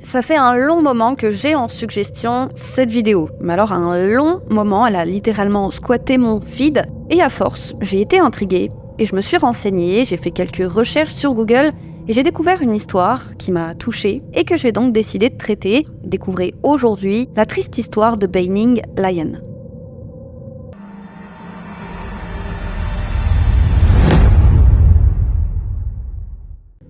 Ça fait un long moment que j'ai en suggestion cette vidéo. Mais alors un long moment, elle a littéralement squatté mon feed. Et à force, j'ai été intriguée et je me suis renseignée, j'ai fait quelques recherches sur Google et j'ai découvert une histoire qui m'a touchée et que j'ai donc décidé de traiter. Découvrez aujourd'hui la triste histoire de Banning Lyon.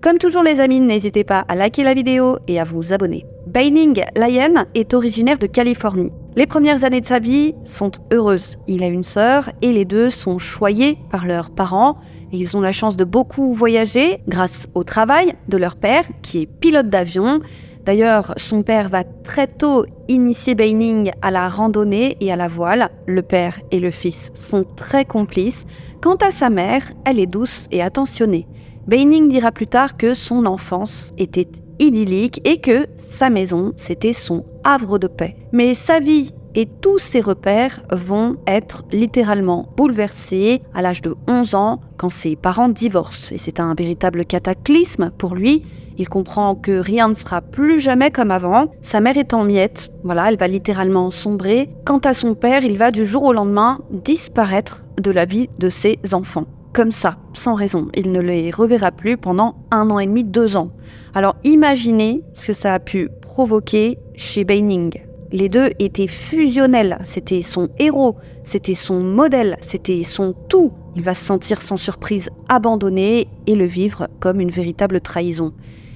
Comme toujours les amis, n'hésitez pas à liker la vidéo et à vous abonner. Banning Lyon est originaire de Californie. Les premières années de sa vie sont heureuses. Il a une sœur et les deux sont choyés par leurs parents. Ils ont la chance de beaucoup voyager grâce au travail de leur père qui est pilote d'avion. D'ailleurs, son père va très tôt initier Banning à la randonnée et à la voile. Le père et le fils sont très complices. Quant à sa mère, elle est douce et attentionnée. Banning dira plus tard que son enfance était idyllique et que sa maison, c'était son havre de paix. Mais sa vie et tous ses repères vont être littéralement bouleversés à l'âge de 11 ans quand ses parents divorcent. Et c'est un véritable cataclysme pour lui. Il comprend que rien ne sera plus jamais comme avant. Sa mère est en miettes, elle va littéralement sombrer. Quant à son père, il va du jour au lendemain disparaître de la vie de ses enfants. Comme ça, sans raison. Il ne les reverra plus pendant 1 an et demi, 2 ans. Alors imaginez ce que ça a pu provoquer chez Banning. Les deux étaient fusionnels. C'était son héros, c'était son modèle, c'était son tout. Il va se sentir sans surprise abandonné et le vivre comme une véritable trahison.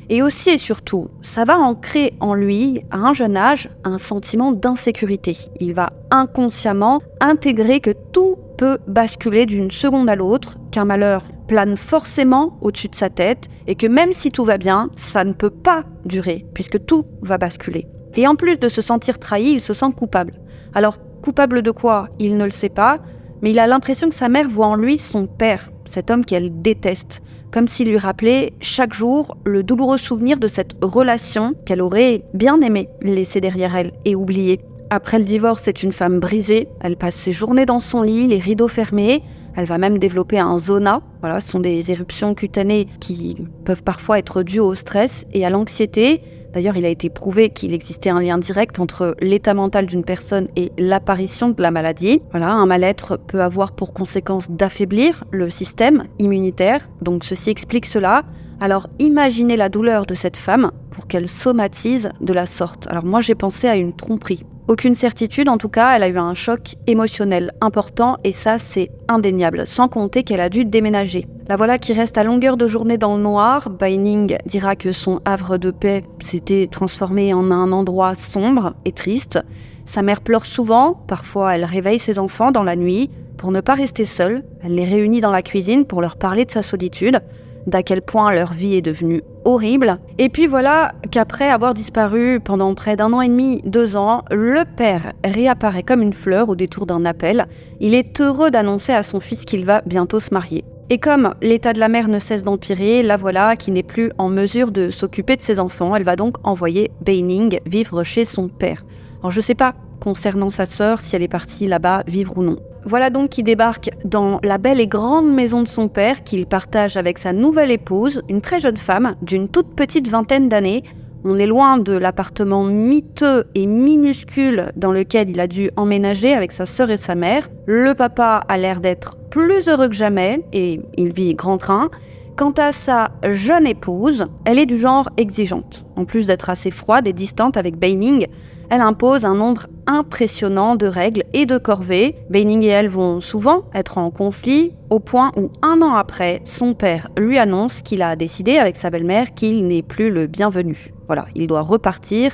Et aussi et surtout, ça va ancrer en lui, à un jeune âge, un sentiment d'insécurité. Il va inconsciemment intégrer que tout peut basculer d'une seconde à l'autre, qu'un malheur plane forcément au-dessus de sa tête et que même si tout va bien, ça ne peut pas durer puisque tout va basculer. Et en plus de se sentir trahi, il se sent coupable. Alors, coupable de quoi ? Il ne le sait pas, mais il a l'impression que sa mère voit en lui son père, cet homme qu'elle déteste, comme s'il lui rappelait chaque jour le douloureux souvenir de cette relation qu'elle aurait bien aimé laisser derrière elle et oublier. Après le divorce, c'est une femme brisée, elle passe ses journées dans son lit, les rideaux fermés, elle va même développer un zona. Ce sont des éruptions cutanées qui peuvent parfois être dues au stress et à l'anxiété. D'ailleurs, il a été prouvé qu'il existait un lien direct entre l'état mental d'une personne et l'apparition de la maladie. Un mal-être peut avoir pour conséquence d'affaiblir le système immunitaire. Donc ceci explique cela. Alors imaginez la douleur de cette femme pour qu'elle somatise de la sorte. Alors moi j'ai pensé à une tromperie. Aucune certitude, en tout cas, elle a eu un choc émotionnel important et ça, c'est indéniable, sans compter qu'elle a dû déménager. La voilà qui reste à longueur de journée dans le noir. Banning dira que son havre de paix s'était transformé en un endroit sombre et triste. Sa mère pleure souvent, parfois elle réveille ses enfants dans la nuit pour ne pas rester seule. Elle les réunit dans la cuisine pour leur parler de sa solitude, d'à quel point leur vie est devenue horrible. Et puis voilà qu'après avoir disparu pendant près d'1 an et demi, 2 ans, le père réapparaît comme une fleur au détour d'un appel. Il est heureux d'annoncer à son fils qu'il va bientôt se marier. Et comme l'état de la mère ne cesse d'empirer, la voilà qui n'est plus en mesure de s'occuper de ses enfants. Elle va donc envoyer Banning vivre chez son père. Alors je ne sais pas concernant sa sœur si elle est partie là-bas vivre ou non. Voilà donc qu'il débarque dans la belle et grande maison de son père qu'il partage avec sa nouvelle épouse, une très jeune femme d'une toute petite vingtaine d'années. On est loin de l'appartement miteux et minuscule dans lequel il a dû emménager avec sa sœur et sa mère. Le papa a l'air d'être plus heureux que jamais et il vit grand train. Quant à sa jeune épouse, elle est du genre exigeante. En plus d'être assez froide et distante avec Banning, elle impose un nombre impressionnant de règles et de corvées. Banning et elle vont souvent être en conflit, au point où 1 an après, son père lui annonce qu'il a décidé avec sa belle-mère qu'il n'est plus le bienvenu. Il doit repartir.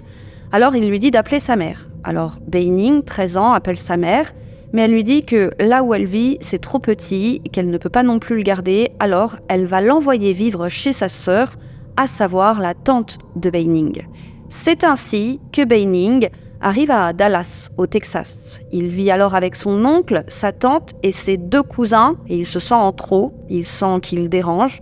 Alors il lui dit d'appeler sa mère. Alors Banning, 13 ans, appelle sa mère, mais elle lui dit que là où elle vit, c'est trop petit, qu'elle ne peut pas non plus le garder, alors elle va l'envoyer vivre chez sa sœur, à savoir la tante de Banning. C'est ainsi que Banning arrive à Dallas, au Texas. Il vit alors avec son oncle, sa tante et ses 2 cousins, et il se sent en trop, il sent qu'il dérange.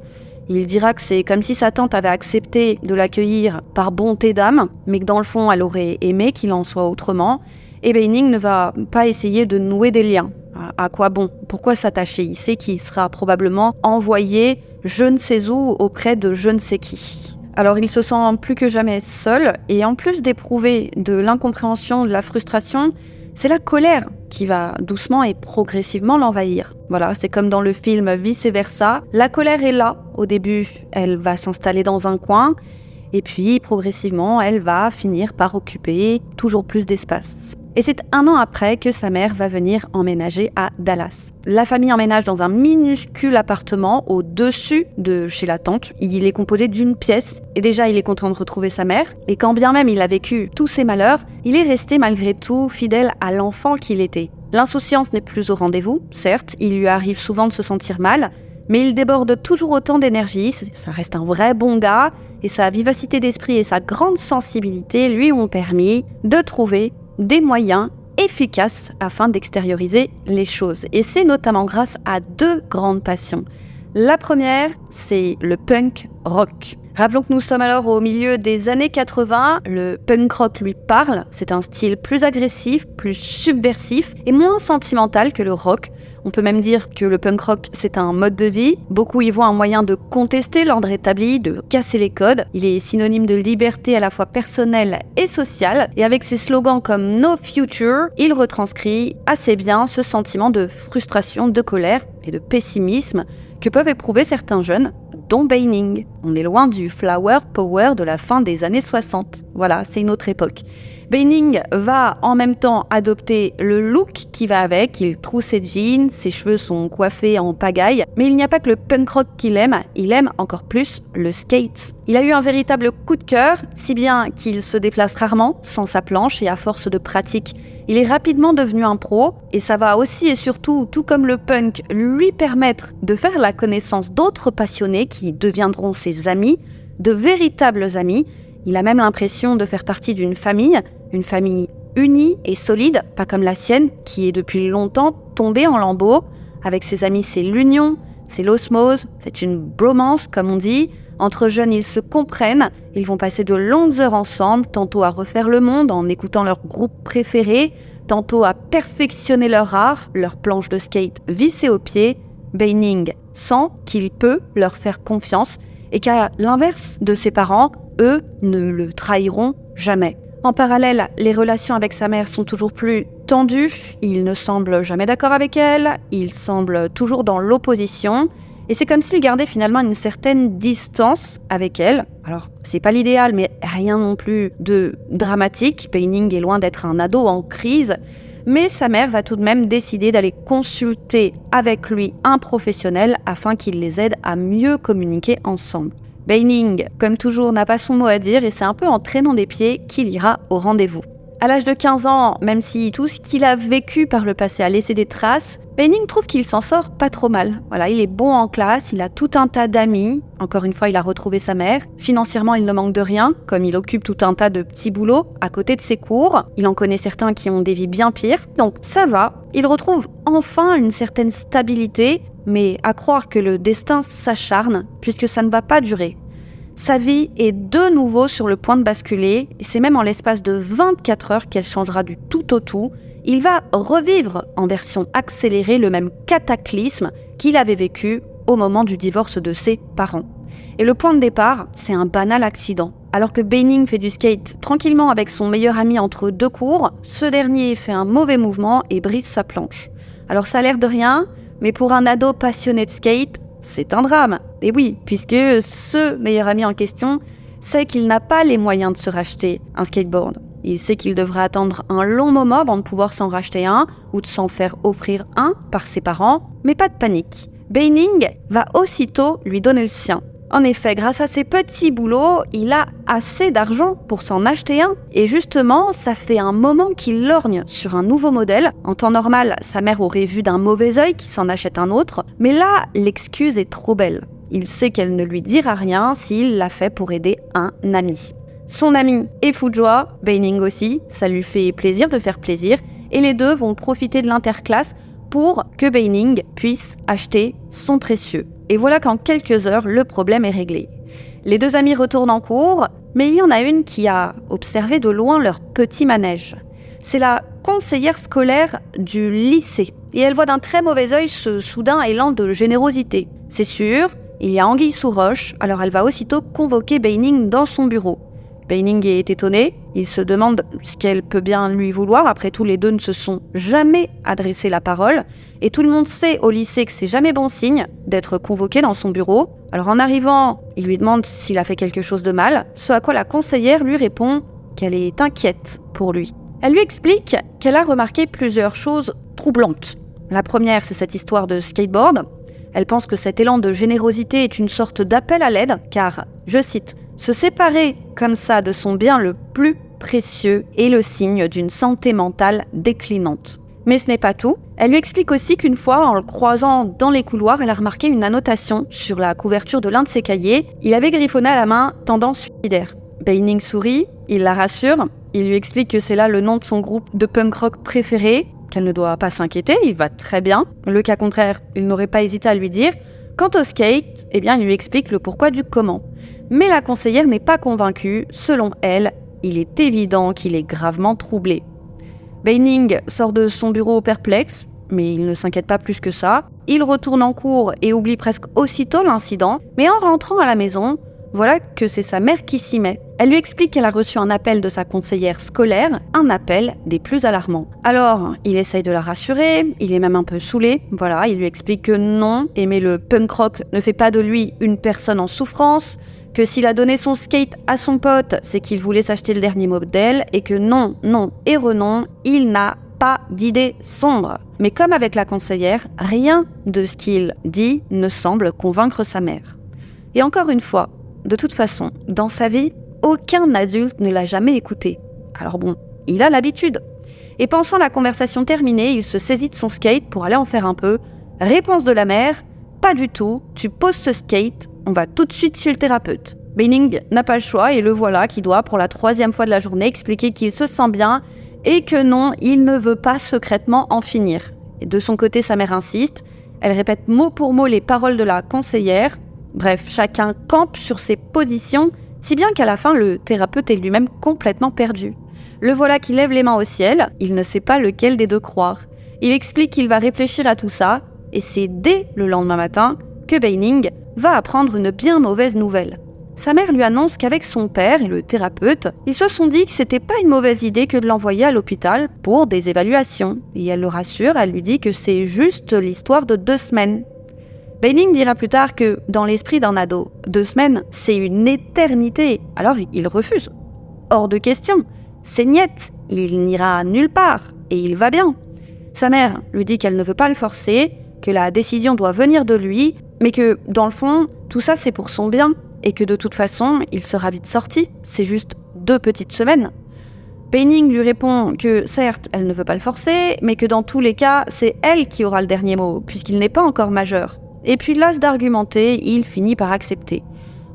Il dira que c'est comme si sa tante avait accepté de l'accueillir par bonté d'âme, mais que dans le fond, elle aurait aimé qu'il en soit autrement. Et Banning ne va pas essayer de nouer des liens. À quoi bon ? Pourquoi s'attacher ? Il sait qu'il sera probablement envoyé je ne sais où auprès de je ne sais qui. Alors il se sent plus que jamais seul, et en plus d'éprouver de l'incompréhension, de la frustration, c'est la colère qui va doucement et progressivement l'envahir. Voilà, c'est comme dans le film Vice Versa. La colère est là. Au début, elle va s'installer dans un coin, et puis progressivement, elle va finir par occuper toujours plus d'espace. Et c'est 1 an après que sa mère va venir emménager à Dallas. La famille emménage dans un minuscule appartement au-dessus de chez la tante. Il est composé d'une pièce, et déjà il est content de retrouver sa mère. Et quand bien même il a vécu tous ses malheurs, il est resté malgré tout fidèle à l'enfant qu'il était. L'insouciance n'est plus au rendez-vous, certes, il lui arrive souvent de se sentir mal, mais il déborde toujours autant d'énergie, ça reste un vrai bon gars, et sa vivacité d'esprit et sa grande sensibilité lui ont permis de trouver des moyens efficaces afin d'extérioriser les choses. Et c'est notamment grâce à 2 grandes passions. La première, c'est le punk rock. Rappelons que nous sommes alors au milieu des années 80, le punk rock lui parle, c'est un style plus agressif, plus subversif et moins sentimental que le rock. On peut même dire que le punk rock, c'est un mode de vie. Beaucoup y voient un moyen de contester l'ordre établi, de casser les codes. Il est synonyme de liberté à la fois personnelle et sociale. Et avec ses slogans comme No Future, il retranscrit assez bien ce sentiment de frustration, de colère et de pessimisme que peuvent éprouver certains jeunes, dont Beining. On est loin du flower power de la fin des années 60. Voilà, c'est une autre époque. Beining va en même temps adopter le look qui va avec, il trousse ses jeans, ses cheveux sont coiffés en pagaille, mais il n'y a pas que le punk rock qu'il aime, il aime encore plus le skate. Il a eu un véritable coup de cœur, si bien qu'il se déplace rarement sans sa planche et à force de pratique, il est rapidement devenu un pro et ça va aussi et surtout, tout comme le punk, lui permettre de faire la connaissance d'autres passionnés qui deviendront ses amis, de véritables amis. Il a même l'impression de faire partie d'une famille unie et solide, pas comme la sienne, qui est depuis longtemps tombée en lambeaux. Avec ses amis, c'est l'union, c'est l'osmose, c'est une bromance, comme on dit. Entre jeunes, ils se comprennent, ils vont passer de longues heures ensemble, tantôt à refaire le monde en écoutant leur groupe préféré, tantôt à perfectionner leur art, leur planche de skate vissée aux pieds. Beining sent qu'il peut leur faire confiance et qu'à l'inverse de ses parents, eux ne le trahiront jamais. En parallèle, les relations avec sa mère sont toujours plus tendues, il ne semble jamais d'accord avec elle, il semble toujours dans l'opposition, et c'est comme s'il gardait finalement une certaine distance avec elle. Alors, c'est pas l'idéal, mais rien non plus de dramatique, Beining est loin d'être un ado en crise, mais sa mère va tout de même décider d'aller consulter avec lui un professionnel afin qu'il les aide à mieux communiquer ensemble. Beining, comme toujours, n'a pas son mot à dire et c'est un peu en traînant des pieds qu'il ira au rendez-vous. À l'âge de 15 ans, même si tout ce qu'il a vécu par le passé a laissé des traces, Beining trouve qu'il s'en sort pas trop mal. Voilà, il est bon en classe, il a tout un tas d'amis. Encore une fois, il a retrouvé sa mère. Financièrement, il ne manque de rien, comme il occupe tout un tas de petits boulots à côté de ses cours. Il en connaît certains qui ont des vies bien pires. Donc ça va, il retrouve enfin une certaine stabilité, mais à croire que le destin s'acharne, puisque ça ne va pas durer. Sa vie est de nouveau sur le point de basculer, et c'est même en l'espace de 24 heures qu'elle changera du tout au tout. Il va revivre en version accélérée le même cataclysme qu'il avait vécu au moment du divorce de ses parents. Et le point de départ, c'est un banal accident. Alors que Beining fait du skate tranquillement avec son meilleur ami entre 2 cours, ce dernier fait un mauvais mouvement et brise sa planche. Alors ça a l'air de rien, mais pour un ado passionné de skate, c'est un drame. Et oui, puisque ce meilleur ami en question sait qu'il n'a pas les moyens de se racheter un skateboard. Il sait qu'il devra attendre un long moment avant de pouvoir s'en racheter un ou de s'en faire offrir un par ses parents, mais pas de panique. Beining va aussitôt lui donner le sien. En effet, grâce à ses petits boulots, il a assez d'argent pour s'en acheter un. Et justement, ça fait un moment qu'il lorgne sur un nouveau modèle. En temps normal, sa mère aurait vu d'un mauvais œil qu'il s'en achète un autre. Mais là, l'excuse est trop belle. Il sait qu'elle ne lui dira rien s'il l'a fait pour aider un ami. Son ami est fou de joie, Beining aussi, ça lui fait plaisir de faire plaisir. Et les deux vont profiter de l'interclasse pour que Beining puisse acheter son précieux. Et voilà qu'en quelques heures, le problème est réglé. Les 2 amis retournent en cours, mais il y en a une qui a observé de loin leur petit manège. C'est la conseillère scolaire du lycée. Et elle voit d'un très mauvais œil ce soudain élan de générosité. C'est sûr, il y a anguille sous roche, alors elle va aussitôt convoquer Beining dans son bureau. Beining est étonné, il se demande ce qu'elle peut bien lui vouloir, après tout les deux ne se sont jamais adressé la parole, et tout le monde sait au lycée que c'est jamais bon signe d'être convoqué dans son bureau. Alors en arrivant, il lui demande s'il a fait quelque chose de mal, ce à quoi la conseillère lui répond qu'elle est inquiète pour lui. Elle lui explique qu'elle a remarqué plusieurs choses troublantes. La première, c'est cette histoire de skateboard. Elle pense que cet élan de générosité est une sorte d'appel à l'aide, car, je cite, « se séparer comme ça de son bien le plus précieux est le signe d'une santé mentale déclinante ». Mais ce n'est pas tout. Elle lui explique aussi qu'une fois, en le croisant dans les couloirs, elle a remarqué une annotation sur la couverture de l'un de ses cahiers. Il avait griffonné à la main « tendance suicidaire ». Beining sourit, il la rassure, il lui explique que c'est là le nom de son groupe de punk rock préféré, qu'elle ne doit pas s'inquiéter, il va très bien. Le cas contraire, il n'aurait pas hésité à lui dire. Quant au skate, il lui explique le pourquoi du comment. Mais la conseillère n'est pas convaincue. Selon elle, il est évident qu'il est gravement troublé. Beining sort de son bureau perplexe, mais il ne s'inquiète pas plus que ça. Il retourne en cours et oublie presque aussitôt l'incident. Mais en rentrant à la maison, voilà que c'est sa mère qui s'y met. Elle lui explique qu'elle a reçu un appel de sa conseillère scolaire, un appel des plus alarmants. Alors, il essaye de la rassurer, il est même un peu saoulé. Voilà, il lui explique que non, aimer le punk rock ne fait pas de lui une personne en souffrance, que s'il a donné son skate à son pote, c'est qu'il voulait s'acheter le dernier modèle, et que non et renon, il n'a pas d'idée sombre. Mais comme avec la conseillère, rien de ce qu'il dit ne semble convaincre sa mère. Et encore une fois, de toute façon, dans sa vie, aucun adulte ne l'a jamais écouté. Alors bon, il a l'habitude. Et pensant la conversation terminée, il se saisit de son skate pour aller en faire un peu. Réponse de la mère, pas du tout, tu poses ce skate, on va tout de suite chez le thérapeute. Beining n'a pas le choix et le voilà qui doit, pour la 3e fois de la journée, expliquer qu'il se sent bien et que non, il ne veut pas secrètement en finir. Et de son côté, sa mère insiste, elle répète mot pour mot les paroles de la conseillère. Bref, chacun campe sur ses positions, si bien qu'à la fin, le thérapeute est lui-même complètement perdu. Le voilà qui lève les mains au ciel, il ne sait pas lequel des deux croire. Il explique qu'il va réfléchir à tout ça, et c'est dès le lendemain matin que Beining va apprendre une bien mauvaise nouvelle. Sa mère lui annonce qu'avec son père et le thérapeute, ils se sont dit que c'était pas une mauvaise idée que de l'envoyer à l'hôpital pour des évaluations. Et elle le rassure, elle lui dit que c'est juste l'histoire de 2 semaines. Beining dira plus tard que, dans l'esprit d'un ado, 2 semaines, c'est une éternité. Alors il refuse. Hors de question. C'est niet, il n'ira nulle part, et il va bien. Sa mère lui dit qu'elle ne veut pas le forcer, que la décision doit venir de lui, mais que, dans le fond, tout ça c'est pour son bien, et que de toute façon, il sera vite sorti, c'est juste 2 petites semaines. Beining lui répond que certes, elle ne veut pas le forcer, mais que dans tous les cas, c'est elle qui aura le dernier mot, puisqu'il n'est pas encore majeur. Et puis las d'argumenter, il finit par accepter.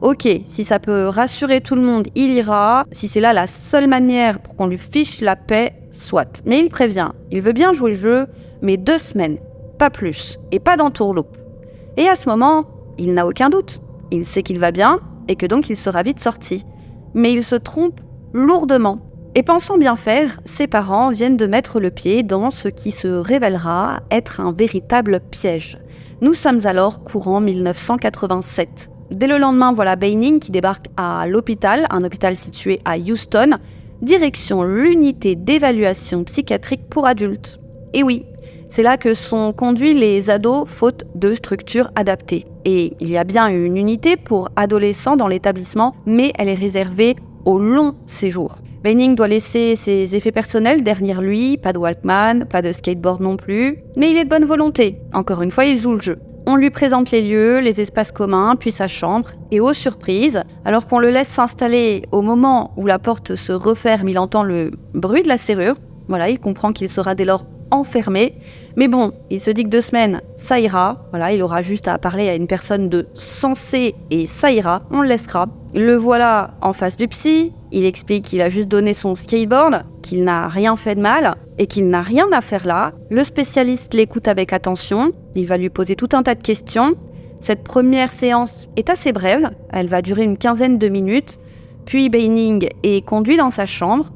Ok, si ça peut rassurer tout le monde, il ira. Si c'est là la seule manière pour qu'on lui fiche la paix, soit. Mais il prévient, il veut bien jouer le jeu, mais 2 semaines, pas plus, et pas d'entourloupe. Et à ce moment, il n'a aucun doute. Il sait qu'il va bien, et que donc il sera vite sorti. Mais il se trompe lourdement. Et pensant bien faire, ses parents viennent de mettre le pied dans ce qui se révélera être un véritable piège. Nous sommes alors courant 1987. Dès le lendemain, voilà Beining qui débarque à l'hôpital, un hôpital situé à Houston, direction l'unité d'évaluation psychiatrique pour adultes. Et oui, c'est là que sont conduits les ados faute de structures adaptées. Et il y a bien une unité pour adolescents dans l'établissement, mais elle est réservée au long séjour. Beining doit laisser ses effets personnels derrière lui, pas de Walkman, pas de skateboard non plus, mais il est de bonne volonté. Encore une fois, il joue le jeu. On lui présente les lieux, les espaces communs, puis sa chambre, et aux surprises, alors qu'on le laisse s'installer au moment où la porte se referme, il entend le bruit de la serrure. Voilà, il comprend qu'il sera dès lors enfermé. Mais bon, il se dit que 2 semaines, ça ira. Voilà, il aura juste à parler à une personne de sensé et ça ira, on le laissera. Le voilà en face du psy, il explique qu'il a juste donné son skateboard, qu'il n'a rien fait de mal et qu'il n'a rien à faire là. Le spécialiste l'écoute avec attention, il va lui poser tout un tas de questions. Cette première séance est assez brève, elle va durer une 15aine de minutes, puis Beining est conduit dans sa chambre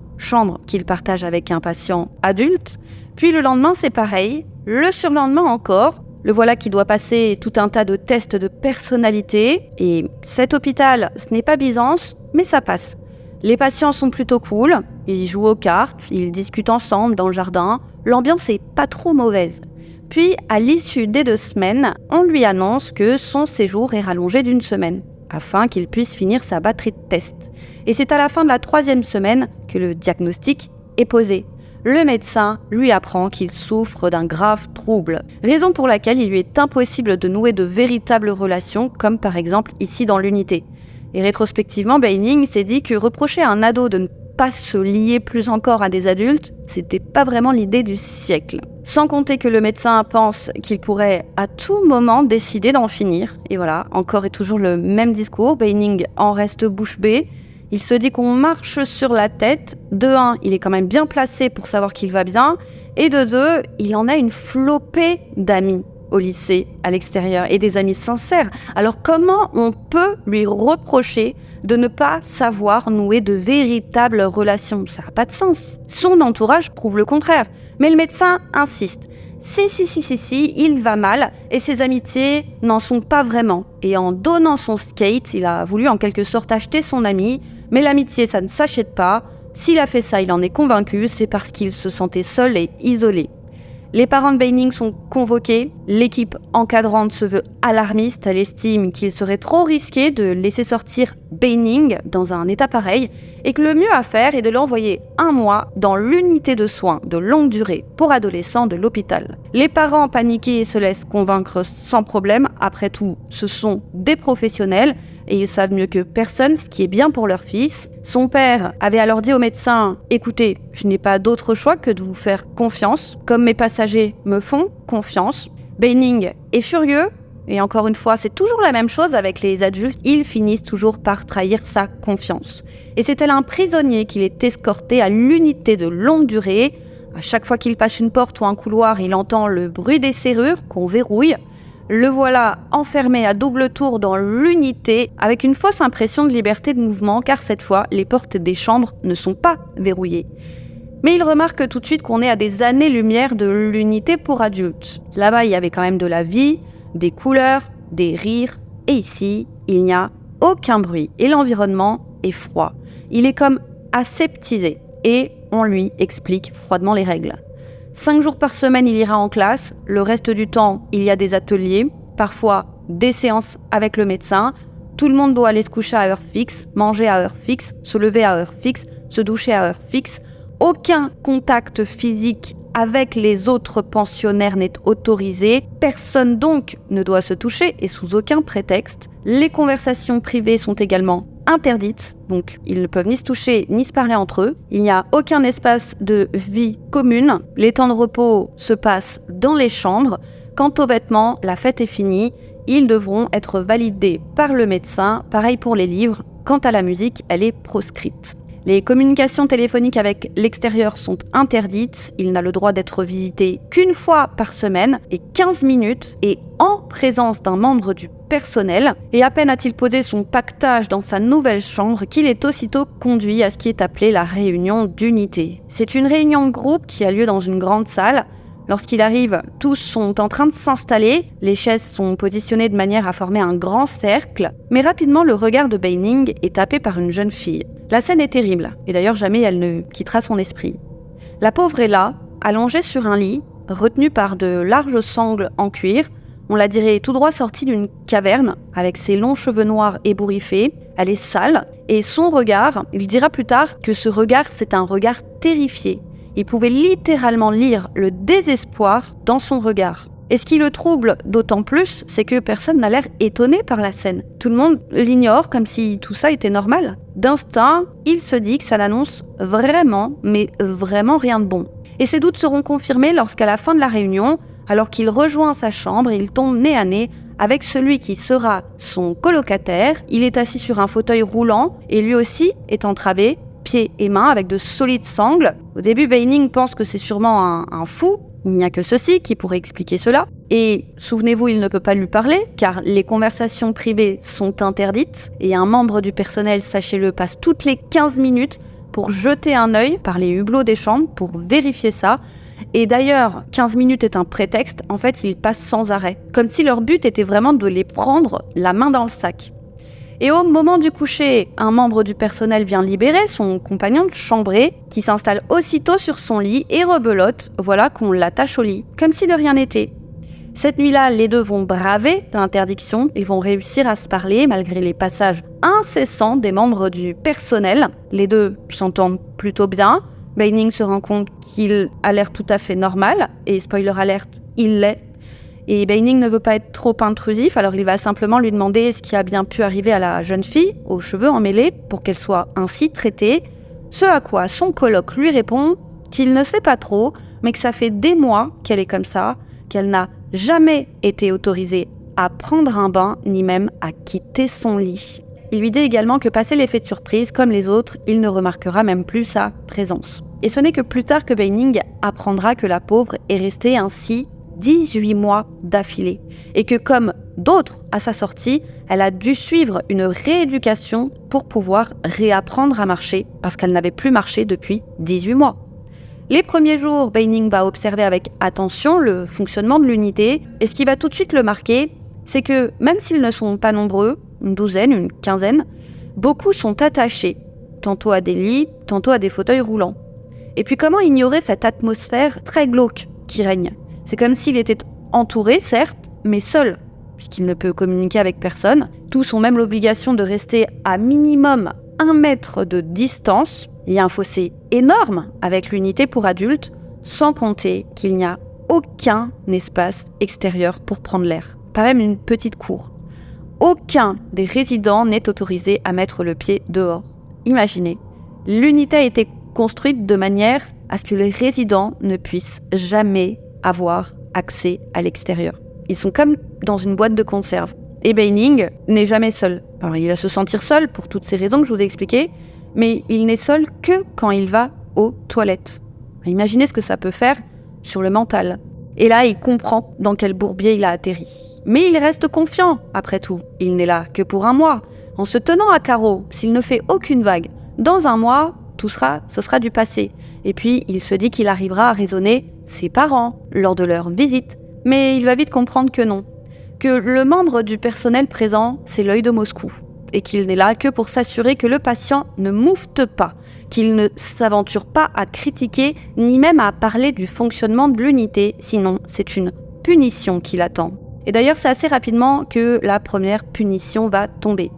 qu'il partage avec un patient adulte. Puis le lendemain, c'est pareil. Le surlendemain encore, Le voilà qui doit passer tout un tas de tests de personnalité. Et cet hôpital, ce n'est pas Byzance, mais ça passe. Les patients sont plutôt cool, ils jouent aux cartes, ils discutent ensemble dans le jardin. L'ambiance est pas trop mauvaise. Puis, à l'issue des 2 semaines, on lui annonce que son séjour est rallongé d'1 semaine, afin qu'il puisse finir sa batterie de tests. Et c'est à la fin de la 3e semaine que le diagnostic est posé. Le médecin lui apprend qu'il souffre d'un grave trouble, raison pour laquelle il lui est impossible de nouer de véritables relations, comme par exemple ici dans l'unité. Et rétrospectivement, Beining s'est dit que reprocher à un ado de ne pas se lier plus encore à des adultes, c'était pas vraiment l'idée du siècle. Sans compter que le médecin pense qu'il pourrait à tout moment décider d'en finir. Et voilà, encore et toujours le même discours, Beining en reste bouche bée. Il se dit qu'on marche sur la tête. De 1, il est quand même bien placé pour savoir qu'il va bien. Et de 2, il en a une flopée d'amis au lycée, à l'extérieur, et des amis sincères. Alors comment on peut lui reprocher de ne pas savoir nouer de véritables relations? Ça n'a pas de sens. Son entourage prouve le contraire. Mais le médecin insiste. Si, il va mal, et ses amitiés n'en sont pas vraiment. Et en donnant son skate, il a voulu en quelque sorte acheter son ami, mais l'amitié, ça ne s'achète pas. S'il a fait ça, il en est convaincu, c'est parce qu'il se sentait seul et isolé. Les parents de Beining sont convoqués. L'équipe encadrante se veut alarmiste. Elle estime qu'il serait trop risqué de laisser sortir Beining dans un état pareil et que le mieux à faire est de l'envoyer 1 mois dans l'unité de soins de longue durée pour adolescents de l'hôpital. Les parents paniqués se laissent convaincre sans problème. Après tout, ce sont des professionnels et ils savent mieux que personne ce qui est bien pour leur fils. Son père avait alors dit au médecin « Écoutez, je n'ai pas d'autre choix que de vous faire confiance, comme mes passagers me font confiance. » Beining est furieux, et encore une fois, c'est toujours la même chose avec les adultes, ils finissent toujours par trahir sa confiance. Et c'est tel un prisonnier qu'il est escorté à l'unité de longue durée. À chaque fois qu'il passe une porte ou un couloir, il entend le bruit des serrures qu'on verrouille. Le voilà enfermé à double tour dans l'unité avec une fausse impression de liberté de mouvement car cette fois, les portes des chambres ne sont pas verrouillées. Mais il remarque tout de suite qu'on est à des années-lumière de l'unité pour adultes. Là-bas, il y avait quand même de la vie, des couleurs, des rires. Et ici, il n'y a aucun bruit et l'environnement est froid. Il est comme aseptisé et on lui explique froidement les règles. 5 jours par semaine, il ira en classe. Le reste du temps, il y a des ateliers, parfois des séances avec le médecin. Tout le monde doit aller se coucher à heure fixe, manger à heure fixe, se lever à heure fixe, se doucher à heure fixe. Aucun contact physique avec les autres pensionnaires n'est autorisé. Personne donc ne doit se toucher et sous aucun prétexte. Les conversations privées sont également interdites, donc ils ne peuvent ni se toucher ni se parler entre eux. Il n'y a aucun espace de vie commune. Les temps de repos se passent dans les chambres. Quant aux vêtements, la fête est finie. Ils devront être validés par le médecin. Pareil pour les livres. Quant à la musique, elle est proscrite. Les communications téléphoniques avec l'extérieur sont interdites. Il n'a le droit d'être visité qu'1 fois par semaine et 15 minutes et en présence d'un membre du personnel. Et à peine a-t-il posé son paquetage dans sa nouvelle chambre qu'il est aussitôt conduit à ce qui est appelé la réunion d'unité. C'est une réunion de groupe qui a lieu dans une grande salle. Lorsqu'il arrive, tous sont en train de s'installer, les chaises sont positionnées de manière à former un grand cercle, mais rapidement le regard de Beining est tapé par une jeune fille. La scène est terrible, et d'ailleurs jamais elle ne quittera son esprit. La pauvre est là, allongée sur un lit, retenue par de larges sangles en cuir. On la dirait tout droit sortie d'une caverne, avec ses longs cheveux noirs ébouriffés. Elle est sale, et son regard, il dira plus tard que ce regard c'est un regard terrifié. Il pouvait littéralement lire le désespoir dans son regard. Et ce qui le trouble d'autant plus, c'est que personne n'a l'air étonné par la scène. Tout le monde l'ignore comme si tout ça était normal. D'instinct, il se dit que ça n'annonce vraiment, mais vraiment rien de bon. Et ses doutes seront confirmés lorsqu'à la fin de la réunion, alors qu'il rejoint sa chambre, il tombe nez à nez avec celui qui sera son colocataire. Il est assis sur un fauteuil roulant et lui aussi est entravé, pieds et mains avec de solides sangles. Au début, Beining pense que c'est sûrement un fou. Il n'y a que ceci qui pourrait expliquer cela. Et souvenez-vous, il ne peut pas lui parler, car les conversations privées sont interdites. Et un membre du personnel, sachez-le, passe toutes les 15 minutes pour jeter un œil par les hublots des chambres, pour vérifier ça. Et d'ailleurs, 15 minutes est un prétexte, en fait, ils passent sans arrêt. Comme si leur but était vraiment de les prendre la main dans le sac. Et au moment du coucher, un membre du personnel vient libérer son compagnon de chambrée, qui s'installe aussitôt sur son lit et rebelote, voilà qu'on l'attache au lit, comme si de rien n'était. Cette nuit-là, les deux vont braver l'interdiction, ils vont réussir à se parler malgré les passages incessants des membres du personnel. Les deux s'entendent plutôt bien. Beining se rend compte qu'il a l'air tout à fait normal, et spoiler alert, il l'est. Et Beining ne veut pas être trop intrusif, alors il va simplement lui demander ce qui a bien pu arriver à la jeune fille, aux cheveux emmêlés, pour qu'elle soit ainsi traitée. Ce à quoi son coloc lui répond qu'il ne sait pas trop, mais que ça fait des mois qu'elle est comme ça, qu'elle n'a jamais été autorisée à prendre un bain, ni même à quitter son lit. Il lui dit également que passé l'effet de surprise, comme les autres, il ne remarquera même plus sa présence. Et ce n'est que plus tard que Beining apprendra que la pauvre est restée ainsi 18 mois d'affilée. Et que comme d'autres à sa sortie, elle a dû suivre une rééducation pour pouvoir réapprendre à marcher, parce qu'elle n'avait plus marché depuis 18 mois. Les premiers jours, Beining va observer avec attention le fonctionnement de l'unité, et ce qui va tout de suite le marquer, c'est que même s'ils ne sont pas nombreux, une douzaine, une quinzaine, beaucoup sont attachés, tantôt à des lits, tantôt à des fauteuils roulants. Et puis comment ignorer cette atmosphère très glauque qui règne ? C'est comme s'il était entouré, certes, mais seul, puisqu'il ne peut communiquer avec personne. Tous ont même l'obligation de rester à minimum 1 mètre de distance. Il y a un fossé énorme avec l'unité pour adultes, sans compter qu'il n'y a aucun espace extérieur pour prendre l'air, pas même une petite cour. Aucun des résidents n'est autorisé à mettre le pied dehors. Imaginez, l'unité a été construite de manière à ce que les résidents ne puissent jamais avoir accès à l'extérieur. Ils sont comme dans une boîte de conserve. Et Beining n'est jamais seul. Alors, il va se sentir seul pour toutes ces raisons que je vous ai expliquées, mais il n'est seul que quand il va aux toilettes. Imaginez ce que ça peut faire sur le mental. Et là, il comprend dans quel bourbier il a atterri. Mais il reste confiant, après tout. Il n'est là que pour 1 mois. En se tenant à carreau, s'il ne fait aucune vague, dans 1 mois, ce sera du passé. Et puis, il se dit qu'il arrivera à raisonner ses parents lors de leur visite. Mais il va vite comprendre que non. Que le membre du personnel présent, c'est l'œil de Moscou. Et qu'il n'est là que pour s'assurer que le patient ne moufte pas, qu'il ne s'aventure pas à critiquer, ni même à parler du fonctionnement de l'unité, sinon c'est une punition qui l'attend. Et d'ailleurs, c'est assez rapidement que la première punition va tomber.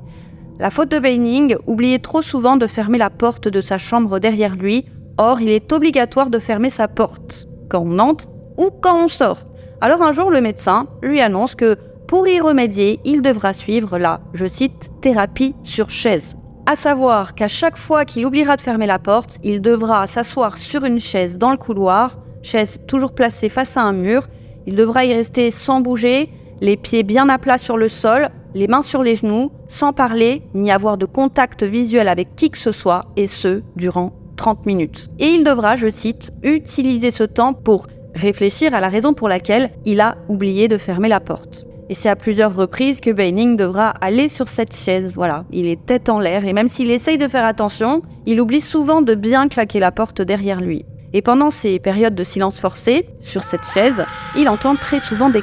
La faute de Beining, oublier trop souvent de fermer la porte de sa chambre derrière lui. Or, il est obligatoire de fermer sa porte quand on entre ou quand on sort. Alors un jour, le médecin lui annonce que pour y remédier, il devra suivre la, je cite, thérapie sur chaise. À savoir qu'à chaque fois qu'il oubliera de fermer la porte, il devra s'asseoir sur une chaise dans le couloir, chaise toujours placée face à un mur. Il devra y rester sans bouger, les pieds bien à plat sur le sol, les mains sur les genoux, sans parler, ni avoir de contact visuel avec qui que ce soit, et ce, durant 30 minutes. Et il devra, je cite, utiliser ce temps pour réfléchir à la raison pour laquelle il a oublié de fermer la porte. Et c'est à plusieurs reprises que Beining devra aller sur cette chaise. Voilà, il est tête en l'air, et même s'il essaye de faire attention, il oublie souvent de bien claquer la porte derrière lui. Et pendant ces périodes de silence forcé, sur cette chaise, il entend très souvent des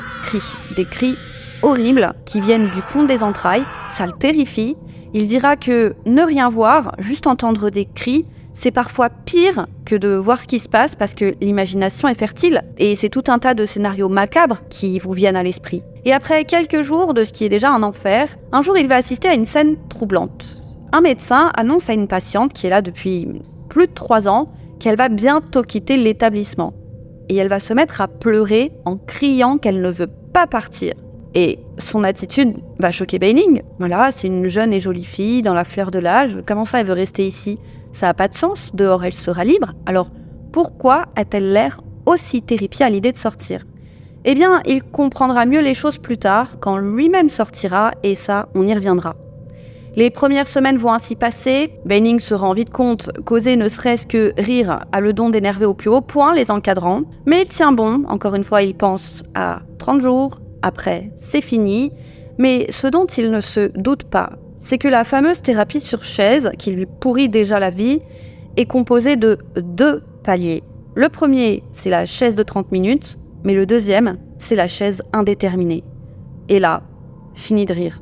cris horribles qui viennent du fond des entrailles. Ça le terrifie. Il dira que ne rien voir, juste entendre des cris, c'est parfois pire que de voir ce qui se passe parce que l'imagination est fertile et c'est tout un tas de scénarios macabres qui vous viennent à l'esprit. Et après quelques jours de ce qui est déjà un enfer, un jour il va assister à une scène troublante. Un médecin annonce à une patiente qui est là depuis plus de 3 ans qu'elle va bientôt quitter l'établissement. Et elle va se mettre à pleurer en criant qu'elle ne veut pas partir. Et son attitude va choquer Beining. Voilà, c'est une jeune et jolie fille dans la fleur de l'âge. Comment ça, elle veut rester ici ? Ça n'a pas de sens. Dehors, elle sera libre. Alors, pourquoi a-t-elle l'air aussi terrifiée à l'idée de sortir ? Eh bien, il comprendra mieux les choses plus tard, quand lui-même sortira, et ça, on y reviendra. Les premières semaines vont ainsi passer. Beining se rend vite compte qu'oser ne serait-ce que rire a le don d'énerver au plus haut point les encadrants. Mais il tient bon. Encore une fois, il pense à 30 jours. Après, c'est fini. Mais ce dont il ne se doute pas, c'est que la fameuse thérapie sur chaise, qui lui pourrit déjà la vie, est composée de 2 paliers. Le premier, c'est la chaise de 30 minutes, mais le deuxième, c'est la chaise indéterminée. Et là, fini de rire.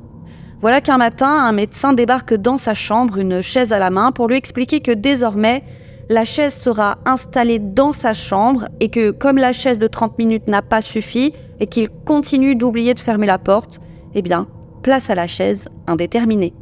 Voilà qu'un matin, un médecin débarque dans sa chambre, une chaise à la main, pour lui expliquer que désormais, la chaise sera installée dans sa chambre et que comme la chaise de 30 minutes n'a pas suffi et qu'il continue d'oublier de fermer la porte, eh bien, place à la chaise indéterminée.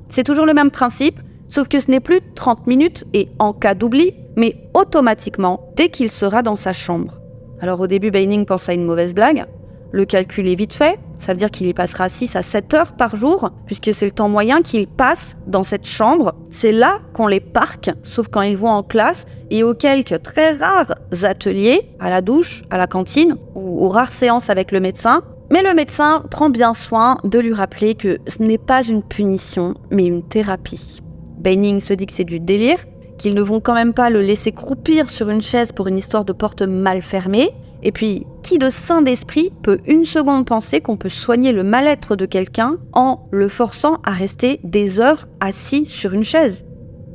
C'est toujours le même principe, sauf que ce n'est plus 30 minutes et en cas d'oubli, mais automatiquement dès qu'il sera dans sa chambre. Alors au début, Beining pense à une mauvaise blague. Le calcul est vite fait, ça veut dire qu'il y passera 6 à 7 heures par jour, puisque c'est le temps moyen qu'il passe dans cette chambre. C'est là qu'on les parque, sauf quand ils vont en classe et aux quelques très rares ateliers, à la douche, à la cantine, ou aux rares séances avec le médecin. Mais le médecin prend bien soin de lui rappeler que ce n'est pas une punition, mais une thérapie. Beining se dit que c'est du délire, qu'ils ne vont quand même pas le laisser croupir sur une chaise pour une histoire de porte mal fermée. Et puis, qui de sain d'esprit peut une seconde penser qu'on peut soigner le mal-être de quelqu'un en le forçant à rester des heures assis sur une chaise ?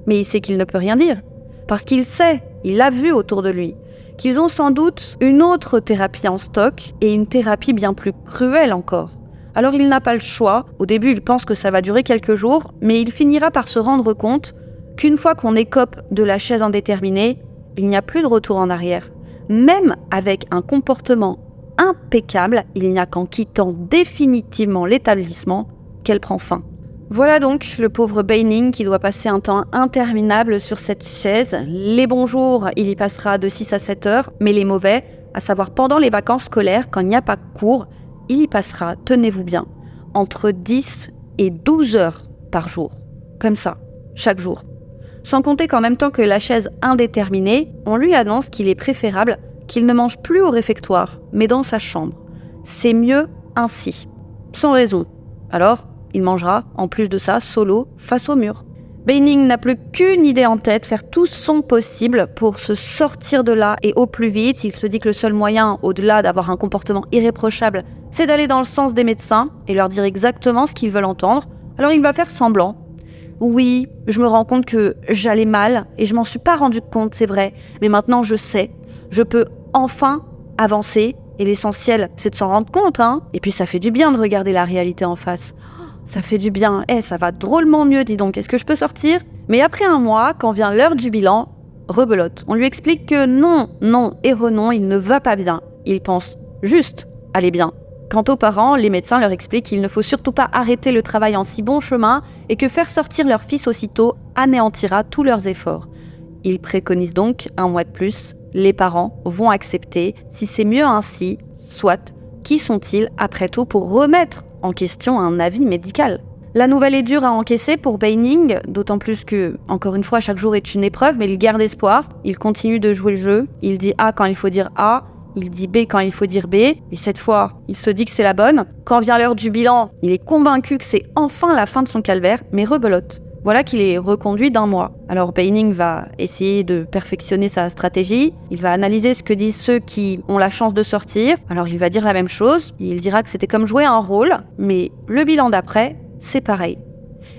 Mais il sait qu'il ne peut rien dire, parce qu'il sait, il l'a vu autour de lui, qu'ils ont sans doute une autre thérapie en stock et une thérapie bien plus cruelle encore. Alors il n'a pas le choix. Au début, il pense que ça va durer quelques jours, mais il finira par se rendre compte qu'une fois qu'on écope de la chaise indéterminée, il n'y a plus de retour en arrière. Même avec un comportement impeccable, il n'y a qu'en quittant définitivement l'établissement qu'elle prend fin. Voilà donc le pauvre Beining qui doit passer un temps interminable sur cette chaise. Les bons jours, il y passera de 6 à 7 heures, mais les mauvais, à savoir pendant les vacances scolaires, quand il n'y a pas de cours, il y passera, tenez-vous bien, entre 10 et 12 heures par jour. Comme ça, chaque jour. Sans compter qu'en même temps que la chaise indéterminée, on lui annonce qu'il est préférable qu'il ne mange plus au réfectoire, mais dans sa chambre. C'est mieux ainsi. Sans raison. Alors, il mangera, en plus de ça, solo, face au mur. Beining n'a plus qu'une idée en tête, faire tout son possible pour se sortir de là et au plus vite. Il se dit que le seul moyen, au-delà d'avoir un comportement irréprochable, c'est d'aller dans le sens des médecins et leur dire exactement ce qu'ils veulent entendre. Alors il va faire semblant. Oui, je me rends compte que j'allais mal et je m'en suis pas rendu compte, c'est vrai. Mais maintenant je sais, je peux enfin avancer et l'essentiel c'est de s'en rendre compte, hein. Et puis ça fait du bien de regarder la réalité en face. Ça fait du bien, ça va drôlement mieux, dis donc, est-ce que je peux sortir ? Mais après un mois, quand vient l'heure du bilan, rebelote. On lui explique que non et renon, il ne va pas bien. Il pense juste aller bien. Quant aux parents, les médecins leur expliquent qu'il ne faut surtout pas arrêter le travail en si bon chemin et que faire sortir leur fils aussitôt anéantira tous leurs efforts. Ils préconisent donc un mois de plus. Les parents vont accepter. Si c'est mieux ainsi, soit. Qui sont-ils, après tout, pour remettre en question un avis médical ? La nouvelle est dure à encaisser pour Beining, d'autant plus que, encore une fois, chaque jour est une épreuve, mais il garde espoir. Il continue de jouer le jeu. Il dit A quand il faut dire A. Il dit B quand il faut dire B, et cette fois, il se dit que c'est la bonne. Quand vient l'heure du bilan, il est convaincu que c'est enfin la fin de son calvaire, mais rebelote. Voilà qu'il est reconduit d'1 mois. Alors Beining va essayer de perfectionner sa stratégie, il va analyser ce que disent ceux qui ont la chance de sortir. Alors il va dire la même chose, il dira que c'était comme jouer un rôle, mais le bilan d'après, c'est pareil.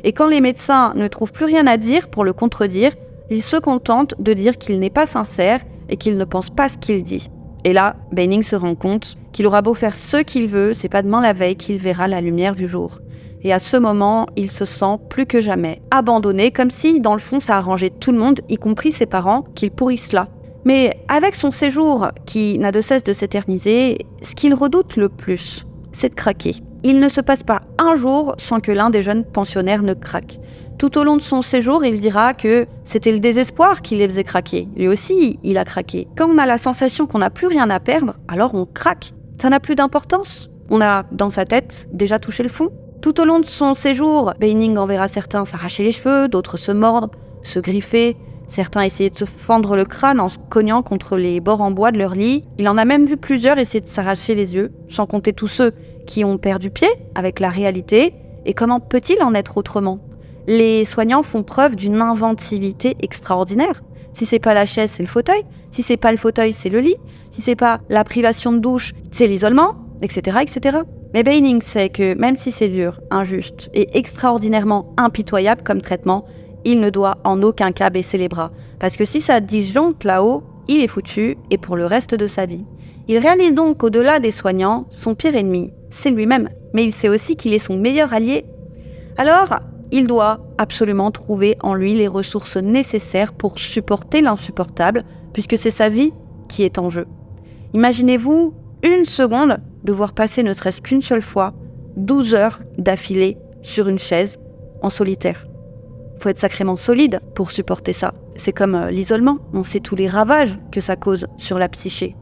Et quand les médecins ne trouvent plus rien à dire pour le contredire, ils se contentent de dire qu'il n'est pas sincère et qu'il ne pense pas ce qu'il dit. Et là, Beining se rend compte qu'il aura beau faire ce qu'il veut, c'est pas demain la veille qu'il verra la lumière du jour. Et à ce moment, il se sent plus que jamais abandonné, comme si, dans le fond, ça arrangeait tout le monde, y compris ses parents, qu'ils pourrissent là. Mais avec son séjour, qui n'a de cesse de s'éterniser, ce qu'il redoute le plus, c'est de craquer. Il ne se passe pas un jour sans que l'un des jeunes pensionnaires ne craque. Tout au long de son séjour, il dira que c'était le désespoir qui les faisait craquer. Lui aussi, il a craqué. Quand on a la sensation qu'on n'a plus rien à perdre, alors on craque. Ça n'a plus d'importance. On a, dans sa tête, déjà touché le fond. Tout au long de son séjour, Beining en verra certains s'arracher les cheveux, d'autres se mordre, se griffer. Certains essayer de se fendre le crâne en se cognant contre les bords en bois de leur lit. Il en a même vu plusieurs essayer de s'arracher les yeux, sans compter tous ceux qui ont perdu pied avec la réalité. Et comment peut-il en être autrement ? Les soignants font preuve d'une inventivité extraordinaire. Si c'est pas la chaise, c'est le fauteuil. Si c'est pas le fauteuil, c'est le lit. Si c'est pas la privation de douche, c'est l'isolement, etc., etc. Mais Beining sait que même si c'est dur, injuste et extraordinairement impitoyable comme traitement, il ne doit en aucun cas baisser les bras. Parce que si ça disjoncte là-haut, il est foutu et pour le reste de sa vie. Il réalise donc qu'au-delà des soignants, son pire ennemi, c'est lui-même. Mais il sait aussi qu'il est son meilleur allié. Alors, il doit absolument trouver en lui les ressources nécessaires pour supporter l'insupportable, puisque c'est sa vie qui est en jeu. Imaginez-vous une seconde devoir passer ne serait-ce qu'une seule fois 12 heures d'affilée sur une chaise en solitaire. Faut être sacrément solide pour supporter ça. C'est comme l'isolement, on sait tous les ravages que ça cause sur la psyché.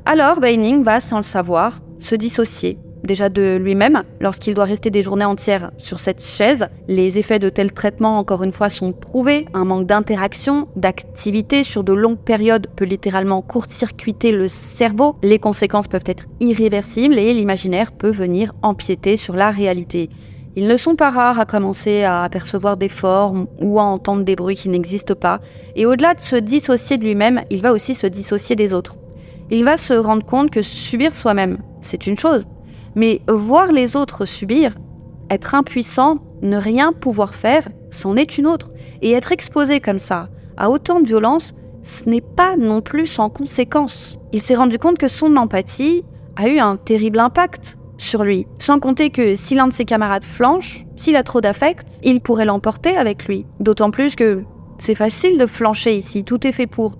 Alors Beining va, sans le savoir, se dissocier déjà de lui-même lorsqu'il doit rester des journées entières sur cette chaise. Les effets de tel traitement, encore une fois, sont prouvés. Un manque d'interaction, d'activité sur de longues périodes peut littéralement court-circuiter le cerveau. Les conséquences peuvent être irréversibles et l'imaginaire peut venir empiéter sur la réalité. Ils ne sont pas rares à commencer à apercevoir des formes ou à entendre des bruits qui n'existent pas. Et au-delà de se dissocier de lui-même, il va aussi se dissocier des autres. Il va se rendre compte que subir soi-même, c'est une chose. Mais voir les autres subir, être impuissant, ne rien pouvoir faire, c'en est une autre. Et être exposé comme ça à autant de violence, ce n'est pas non plus sans conséquence. Il s'est rendu compte que son empathie a eu un terrible impact sur lui. Sans compter que si l'un de ses camarades flanche, s'il a trop d'affect, il pourrait l'emporter avec lui. D'autant plus que c'est facile de flancher ici, tout est fait pour.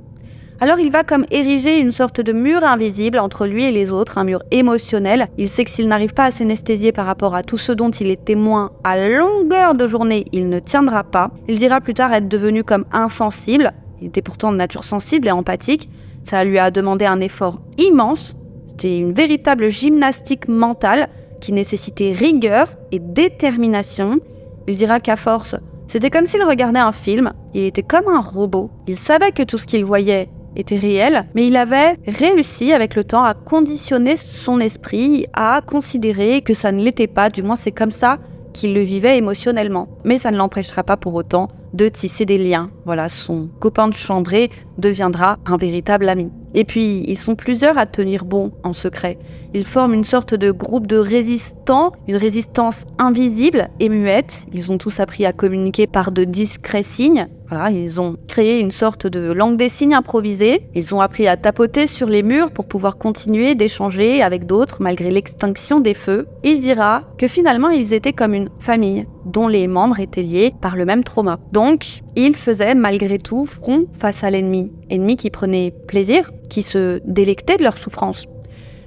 Alors il va comme ériger une sorte de mur invisible entre lui et les autres, un mur émotionnel. Il sait que s'il n'arrive pas à s'anesthésier par rapport à tout ce dont il est témoin à longueur de journée, il ne tiendra pas. Il dira plus tard être devenu comme insensible. Il était pourtant de nature sensible et empathique. Ça lui a demandé un effort immense. C'était une véritable gymnastique mentale qui nécessitait rigueur et détermination. Il dira qu'à force, c'était comme s'il regardait un film. Il était comme un robot. Il savait que tout ce qu'il voyait était réel, mais il avait réussi avec le temps à conditionner son esprit, à considérer que ça ne l'était pas, du moins c'est comme ça qu'il le vivait émotionnellement. Mais ça ne l'empêchera pas pour autant de tisser des liens. Voilà, son copain de chambrée deviendra un véritable ami. Et puis, ils sont plusieurs à tenir bon en secret. Ils forment une sorte de groupe de résistants, une résistance invisible et muette. Ils ont tous appris à communiquer par de discrets signes. Voilà, ils ont créé une sorte de langue des signes improvisée. Ils ont appris à tapoter sur les murs pour pouvoir continuer d'échanger avec d'autres malgré l'extinction des feux. Il dira que finalement, ils étaient comme une famille dont les membres étaient liés par le même trauma. Donc, ils faisaient malgré tout front face à l'ennemi. Ennemi qui prenait plaisir, qui se délectait de leur souffrance.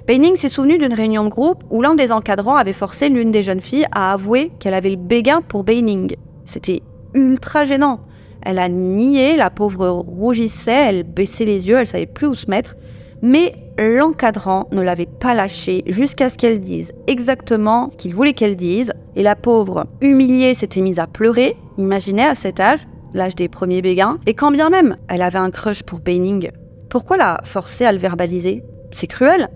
Beining s'est souvenu d'une réunion de groupe où l'un des encadrants avait forcé l'une des jeunes filles à avouer qu'elle avait le béguin pour Beining. C'était ultra gênant. Elle a nié, la pauvre rougissait, elle baissait les yeux, elle savait plus où se mettre. Mais l'encadrant ne l'avait pas lâchée jusqu'à ce qu'elle dise exactement ce qu'il voulait qu'elle dise. Et la pauvre, humiliée, s'était mise à pleurer. Imaginez à cet âge, l'âge des premiers béguins. Et quand bien même elle avait un crush pour Beining, pourquoi la forcer à le verbaliser ? C'est cruel.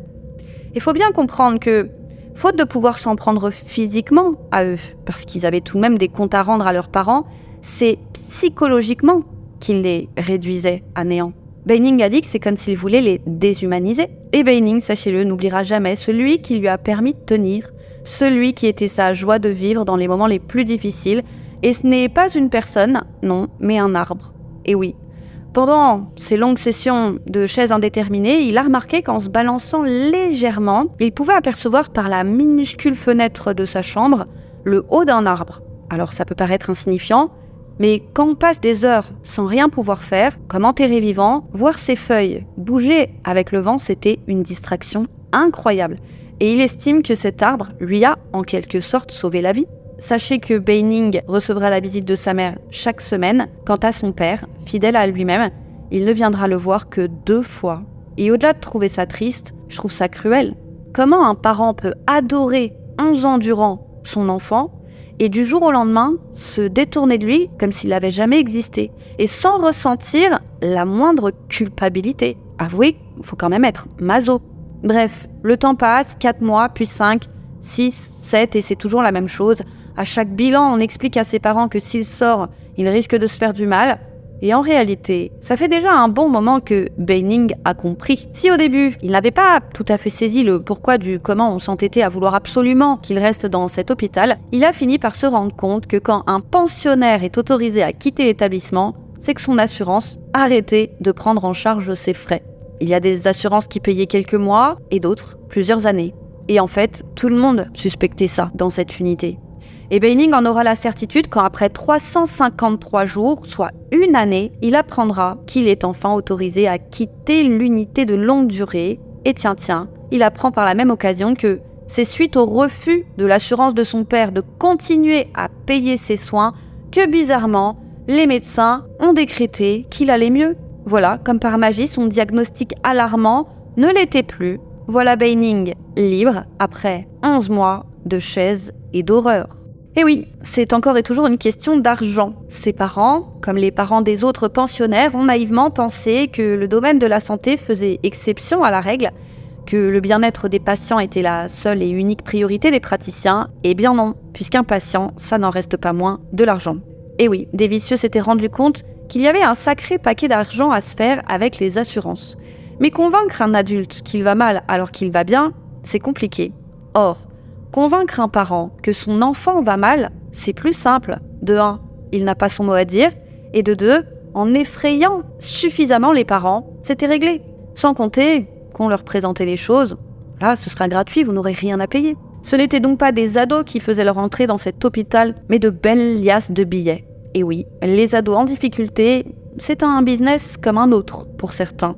Il faut bien comprendre que, faute de pouvoir s'en prendre physiquement à eux, parce qu'ils avaient tout de même des comptes à rendre à leurs parents, c'est psychologiquement qu'ils les réduisaient à néant. Beining a dit que c'est comme s'il voulait les déshumaniser. Et Beining, sachez-le, n'oubliera jamais celui qui lui a permis de tenir, celui qui était sa joie de vivre dans les moments les plus difficiles. Et ce n'est pas une personne, non, mais un arbre. Et oui, pendant ces longues sessions de chaises indéterminées, il a remarqué qu'en se balançant légèrement, il pouvait apercevoir par la minuscule fenêtre de sa chambre le haut d'un arbre. Alors ça peut paraître insignifiant, mais quand on passe des heures sans rien pouvoir faire, comme enterré vivant, voir ses feuilles bouger avec le vent, c'était une distraction incroyable. Et il estime que cet arbre lui a en quelque sorte sauvé la vie. Sachez que Beining recevra la visite de sa mère chaque semaine. Quant à son père, fidèle à lui-même, il ne viendra le voir que 2 fois. Et au-delà de trouver ça triste, je trouve ça cruel. Comment un parent peut adorer 11 ans durant son enfant et du jour au lendemain se détourner de lui comme s'il n'avait jamais existé et sans ressentir la moindre culpabilité. Avouez, il faut quand même être maso. Bref, le temps passe, 4 mois, puis 5, 6, 7 et c'est toujours la même chose. À chaque bilan, on explique à ses parents que s'il sort, il risque de se faire du mal. Et en réalité, ça fait déjà un bon moment que Beining a compris. Si au début, il n'avait pas tout à fait saisi le pourquoi du comment on s'entêtait à vouloir absolument qu'il reste dans cet hôpital, il a fini par se rendre compte que quand un pensionnaire est autorisé à quitter l'établissement, c'est que son assurance arrêtait de prendre en charge ses frais. Il y a des assurances qui payaient quelques mois et d'autres plusieurs années. Et en fait, tout le monde suspectait ça dans cette unité. Et Beining en aura la certitude quand après 353 jours, soit une année, il apprendra qu'il est enfin autorisé à quitter l'unité de longue durée. Et tiens, il apprend par la même occasion que c'est suite au refus de l'assurance de son père de continuer à payer ses soins que bizarrement, les médecins ont décrété qu'il allait mieux. Voilà, comme par magie, son diagnostic alarmant ne l'était plus. Voilà Beining libre après 11 mois de chaise et d'horreur. Et oui, c'est encore et toujours une question d'argent. Ses parents, comme les parents des autres pensionnaires, ont naïvement pensé que le domaine de la santé faisait exception à la règle, que le bien-être des patients était la seule et unique priorité des praticiens. Eh bien non, puisqu'un patient, ça n'en reste pas moins de l'argent. Et oui, des vicieux s'étaient rendus compte qu'il y avait un sacré paquet d'argent à se faire avec les assurances. Mais convaincre un adulte qu'il va mal alors qu'il va bien, c'est compliqué. Or, convaincre un parent que son enfant va mal, c'est plus simple. De 1, il n'a pas son mot à dire, et de 2, en effrayant suffisamment les parents, c'était réglé. Sans compter qu'on leur présentait les choses, là, ce sera gratuit, vous n'aurez rien à payer. Ce n'étaient donc pas des ados qui faisaient leur entrée dans cet hôpital, mais de belles liasses de billets. Et oui, les ados en difficulté, c'est un business comme un autre pour certains.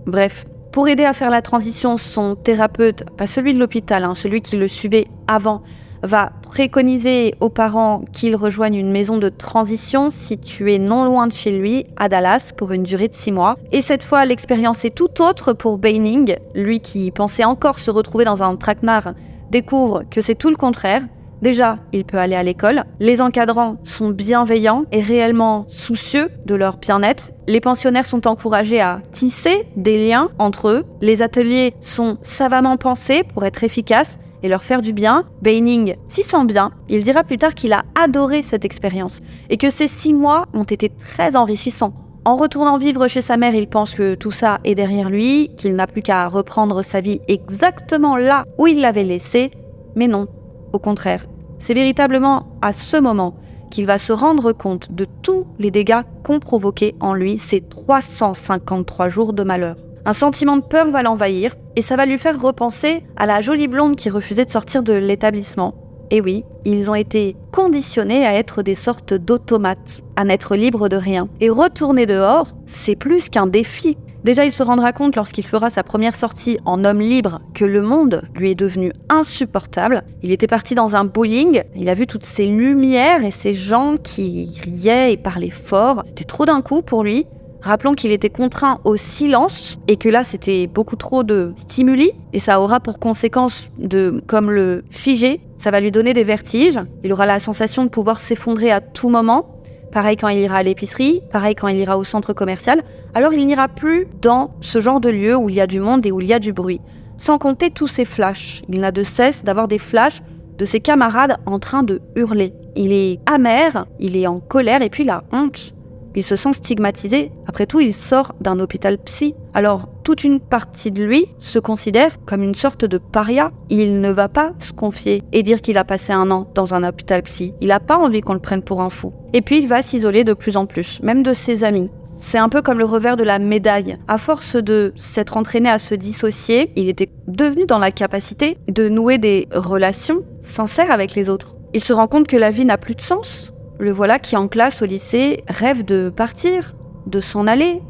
Bref, pour aider à faire la transition, son thérapeute, pas celui de l'hôpital, celui qui le suivait avant, va préconiser aux parents qu'ils rejoignent une maison de transition située non loin de chez lui, à Dallas, pour une durée de 6 mois. Et cette fois, l'expérience est tout autre pour Beining. Lui qui pensait encore se retrouver dans un traquenard découvre que c'est tout le contraire. Déjà, il peut aller à l'école. Les encadrants sont bienveillants et réellement soucieux de leur bien-être. Les pensionnaires sont encouragés à tisser des liens entre eux. Les ateliers sont savamment pensés pour être efficaces et leur faire du bien. Beining s'y sent bien. Il dira plus tard qu'il a adoré cette expérience et que ces 6 mois ont été très enrichissants. En retournant vivre chez sa mère, il pense que tout ça est derrière lui, qu'il n'a plus qu'à reprendre sa vie exactement là où il l'avait laissée. Mais non. Au contraire, c'est véritablement à ce moment qu'il va se rendre compte de tous les dégâts qu'ont provoqués en lui ces 353 jours de malheur. Un sentiment de peur va l'envahir et ça va lui faire repenser à la jolie blonde qui refusait de sortir de l'établissement. Et oui, ils ont été conditionnés à être des sortes d'automates, à n'être libres de rien. Et retourner dehors, c'est plus qu'un défi. Déjà, il se rendra compte lorsqu'il fera sa première sortie en homme libre que le monde lui est devenu insupportable. Il était parti dans un bowling, il a vu toutes ces lumières et ces gens qui riaient et parlaient fort. C'était trop d'un coup pour lui. Rappelons qu'il était contraint au silence et que là, c'était beaucoup trop de stimuli et ça aura pour conséquence de, comme le figer, ça va lui donner des vertiges. Il aura la sensation de pouvoir s'effondrer à tout moment. Pareil quand il ira à l'épicerie, pareil quand il ira au centre commercial. Alors il n'ira plus dans ce genre de lieu où il y a du monde et où il y a du bruit. Sans compter tous ces flashs. Il n'a de cesse d'avoir des flashs de ses camarades en train de hurler. Il est amer, il est en colère et puis il a honte. Il se sent stigmatisé. Après tout, il sort d'un hôpital psy. Alors, toute une partie de lui se considère comme une sorte de paria. Il ne va pas se confier et dire qu'il a passé 1 an dans un hôpital psy. Il n'a pas envie qu'on le prenne pour un fou. Et puis, il va s'isoler de plus en plus, même de ses amis. C'est un peu comme le revers de la médaille. À force de s'être entraîné à se dissocier, il était devenu dans la capacité de nouer des relations sincères avec les autres. Il se rend compte que la vie n'a plus de sens. Le voilà qui, en classe au lycée, rêve de partir, de s'en aller,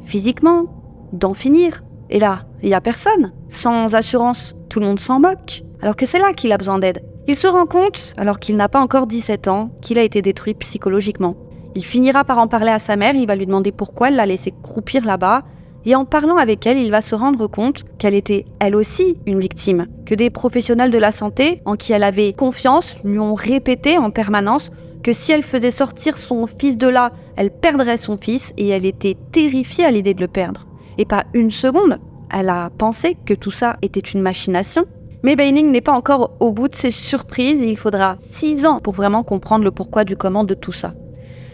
physiquement, d'en finir. Et là, il n'y a personne. Sans assurance, tout le monde s'en moque. Alors que c'est là qu'il a besoin d'aide. Il se rend compte, alors qu'il n'a pas encore 17 ans, qu'il a été détruit psychologiquement. Il finira par en parler à sa mère, il va lui demander pourquoi elle l'a laissé croupir là-bas. Et en parlant avec elle, il va se rendre compte qu'elle était, elle aussi, une victime. Que des professionnels de la santé, en qui elle avait confiance, lui ont répété en permanence que si elle faisait sortir son fils de là, elle perdrait son fils et elle était terrifiée à l'idée de le perdre. Et pas une seconde, elle a pensé que tout ça était une machination. Mais Beining n'est pas encore au bout de ses surprises et il faudra 6 ans pour vraiment comprendre le pourquoi du comment de tout ça.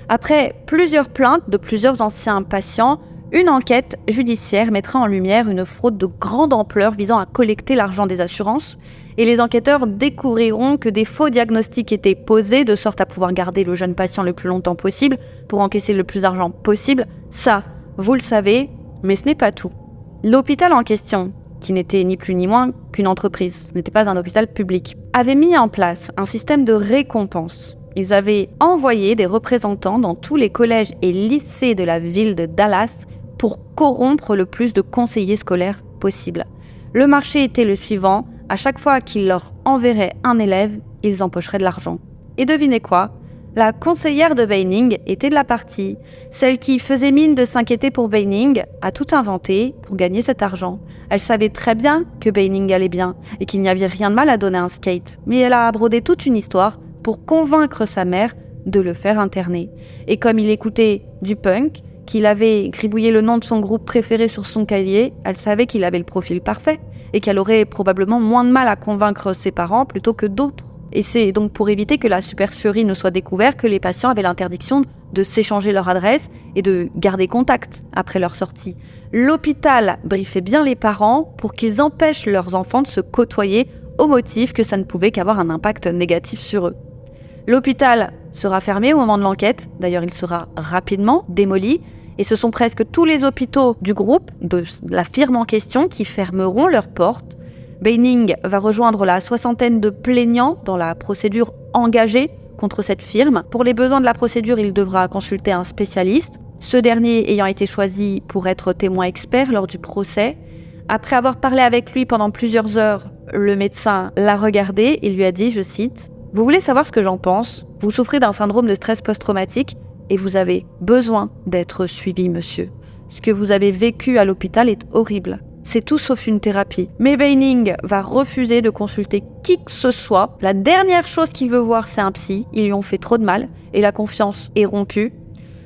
Après plusieurs plaintes de plusieurs anciens patients, Une enquête judiciaire mettra en lumière une fraude de grande ampleur visant à collecter l'argent des assurances et les enquêteurs découvriront que des faux diagnostics étaient posés de sorte à pouvoir garder le jeune patient le plus longtemps possible pour encaisser le plus d'argent possible. Ça, vous le savez, mais ce n'est pas tout. L'hôpital en question, qui n'était ni plus ni moins qu'une entreprise, ce n'était pas un hôpital public, avait mis en place un système de récompense. Ils avaient envoyé des représentants dans tous les collèges et lycées de la ville de Dallas pour corrompre le plus de conseillers scolaires possible. Le marché était le suivant, à chaque fois qu'ils leur enverraient un élève, ils empocheraient de l'argent. Et devinez quoi ? La conseillère de Beining était de la partie. Celle qui faisait mine de s'inquiéter pour Beining a tout inventé pour gagner cet argent. Elle savait très bien que Beining allait bien et qu'il n'y avait rien de mal à donner un skate. Mais elle a brodé toute une histoire pour convaincre sa mère de le faire interner. Et comme il écoutait du punk, qu'il avait gribouillé le nom de son groupe préféré sur son cahier, elle savait qu'il avait le profil parfait et qu'elle aurait probablement moins de mal à convaincre ses parents plutôt que d'autres. Et c'est donc pour éviter que la supercherie ne soit découverte que les patients avaient l'interdiction de s'échanger leur adresse et de garder contact après leur sortie. L'hôpital briefait bien les parents pour qu'ils empêchent leurs enfants de se côtoyer au motif que ça ne pouvait qu'avoir un impact négatif sur eux. L'hôpital sera fermé au moment de l'enquête, d'ailleurs il sera rapidement démoli, et ce sont presque tous les hôpitaux du groupe, de la firme en question, qui fermeront leurs portes. Beining va rejoindre la soixantaine de plaignants dans la procédure engagée contre cette firme. Pour les besoins de la procédure, il devra consulter un spécialiste, ce dernier ayant été choisi pour être témoin expert lors du procès. Après avoir parlé avec lui pendant plusieurs heures, le médecin l'a regardé et lui a dit, je cite, « Vous voulez savoir ce que j'en pense ? Vous souffrez d'un syndrome de stress post-traumatique et vous avez besoin d'être suivi, monsieur. Ce que vous avez vécu à l'hôpital est horrible. C'est tout sauf une thérapie. » Mais Beining va refuser de consulter qui que ce soit. La dernière chose qu'il veut voir, c'est un psy. Ils lui ont fait trop de mal et la confiance est rompue.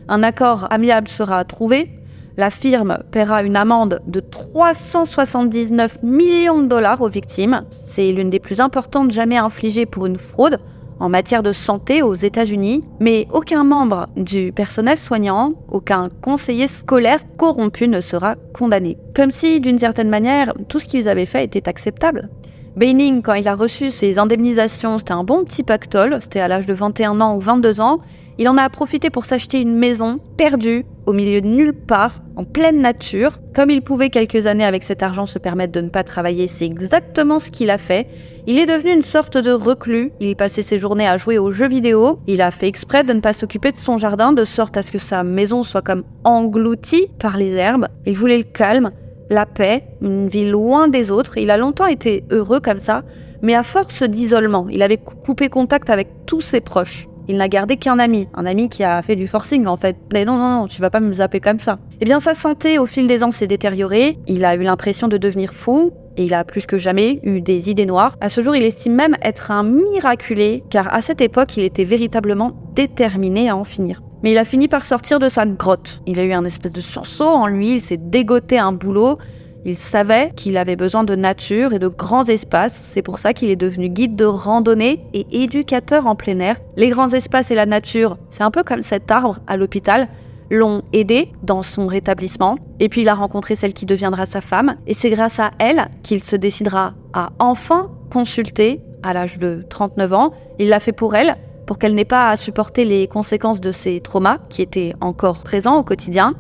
Un accord amiable sera trouvé. La firme paiera une amende de 379 millions de dollars aux victimes. C'est l'une des plus importantes jamais infligées pour une fraude en matière de santé aux États-Unis, mais aucun membre du personnel soignant, aucun conseiller scolaire corrompu ne sera condamné. Comme si, d'une certaine manière, tout ce qu'ils avaient fait était acceptable. Beining, quand il a reçu ses indemnisations, c'était un bon petit pactole, c'était à l'âge de 21 ans ou 22 ans, il en a profité pour s'acheter une maison perdue, au milieu de nulle part, en pleine nature. Comme il pouvait quelques années avec cet argent se permettre de ne pas travailler, c'est exactement ce qu'il a fait. Il est devenu une sorte de reclus, il passait ses journées à jouer aux jeux vidéo, il a fait exprès de ne pas s'occuper de son jardin, de sorte à ce que sa maison soit comme engloutie par les herbes. Il voulait le calme, la paix, une vie loin des autres. Il a longtemps été heureux comme ça, mais à force d'isolement, il avait coupé contact avec tous ses proches. Il n'a gardé qu'un ami qui a fait du forcing en fait. Mais non, tu vas pas me zapper comme ça. Eh bien, sa santé au fil des ans s'est détériorée, il a eu l'impression de devenir fou, et il a plus que jamais eu des idées noires. À ce jour, il estime même être un miraculé, car à cette époque, il était véritablement déterminé à en finir. Mais il a fini par sortir de sa grotte. Il a eu un espèce de sursaut en lui, il s'est dégoté un boulot. Il savait qu'il avait besoin de nature et de grands espaces, c'est pour ça qu'il est devenu guide de randonnée et éducateur en plein air. Les grands espaces et la nature, c'est un peu comme cet arbre à l'hôpital, l'ont aidé dans son rétablissement. Et puis il a rencontré celle qui deviendra sa femme, et c'est grâce à elle qu'il se décidera à enfin consulter à l'âge de 39 ans. Il l'a fait pour elle, pour qu'elle n'ait pas à supporter les conséquences de ses traumas qui étaient encore présents au quotidien.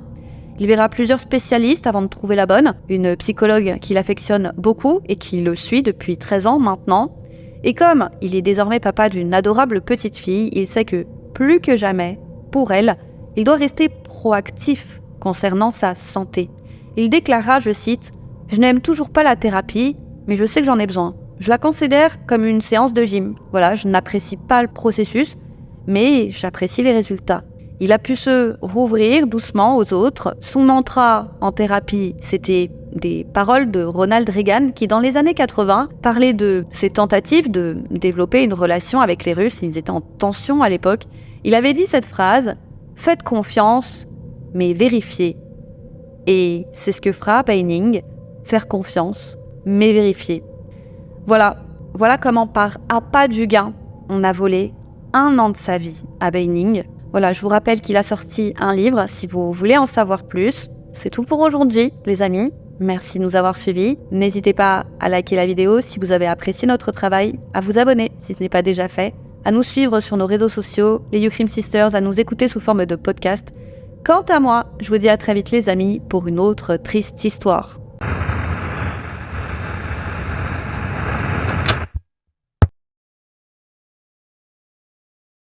Il verra plusieurs spécialistes avant de trouver la bonne, une psychologue qu'il affectionne beaucoup et qui le suit depuis 13 ans maintenant. Et comme il est désormais papa d'une adorable petite fille, il sait que, plus que jamais, pour elle, il doit rester proactif concernant sa santé. Il déclara, je cite, « Je n'aime toujours pas la thérapie, mais je sais que j'en ai besoin. Je la considère comme une séance de gym. Voilà, je n'apprécie pas le processus, mais j'apprécie les résultats. » Il a pu se rouvrir doucement aux autres. Son mantra en thérapie, c'était des paroles de Ronald Reagan qui, dans les années 80, parlait de ses tentatives de développer une relation avec les Russes. Ils étaient en tension à l'époque. Il avait dit cette phrase « Faites confiance, mais vérifiez ». Et c'est ce que fera Beining, faire confiance, mais vérifier. Voilà comment par appât du gain, on a volé 1 an de sa vie à Beining. Voilà, je vous rappelle qu'il a sorti un livre, si vous voulez en savoir plus. C'est tout pour aujourd'hui, les amis. Merci de nous avoir suivis. N'hésitez pas à liker la vidéo si vous avez apprécié notre travail, à vous abonner si ce n'est pas déjà fait, à nous suivre sur nos réseaux sociaux, les You Crime Sisters, à nous écouter sous forme de podcast. Quant à moi, je vous dis à très vite les amis pour une autre triste histoire.